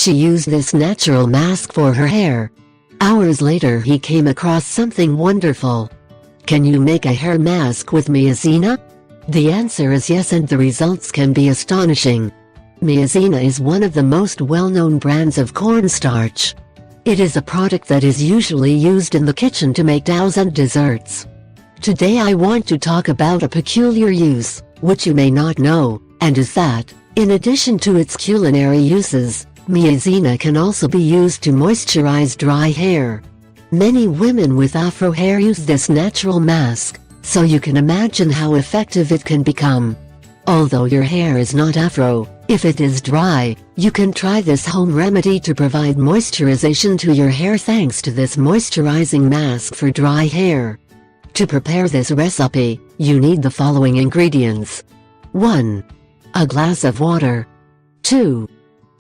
She used this natural mask for her hair. Hours later he came across something wonderful. Can you make a hair mask with Miazena? The answer is yes, and the results can be astonishing. Miazena is one of the most well-known brands of cornstarch. It is a product that is usually used in the kitchen to make doughs and desserts. Today I want to talk about a peculiar use, which you may not know, and is that, in addition to its culinary uses, Miazena can also be used to moisturize dry hair. Many women with afro hair use this natural mask, so you can imagine how effective it can become. Although your hair is not afro, if it is dry, you can try this home remedy to provide moisturization to your hair thanks to this moisturizing mask for dry hair. To prepare this recipe, you need the following ingredients. 1. A glass of water. 2.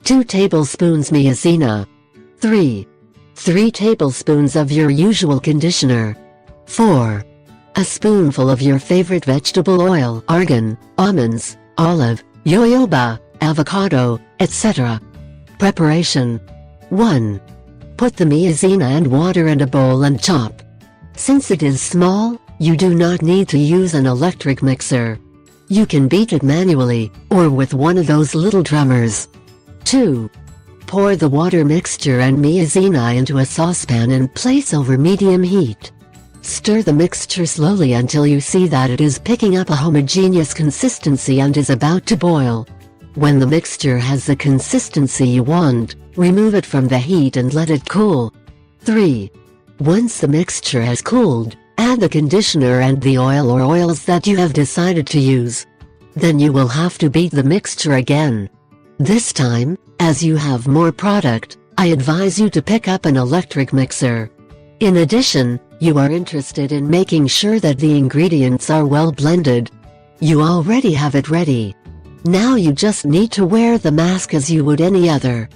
2 tablespoons Miazena. 3. 3 tablespoons of your usual conditioner. 4. A spoonful of your favorite vegetable oil, argan, almonds, olive, jojoba, avocado, etc. Preparation. 1. Put the Miazena and water in a bowl and chop. Since it is small, you do not need to use an electric mixer. You can beat it manually, or with one of those little drummers. 2. Pour the water mixture and Miazena into a saucepan and place over medium heat. Stir the mixture slowly until you see that it is picking up a homogeneous consistency and is about to boil. When the mixture has the consistency you want, remove it from the heat and let it cool. 3. Once the mixture has cooled, add the conditioner and the oil or oils that you have decided to use. Then you will have to beat the mixture again. This time, as you have more product, I advise you to pick up an electric mixer. In addition, you are interested in making sure that the ingredients are well blended. You already have it ready. Now you just need to wear the mask as you would any other.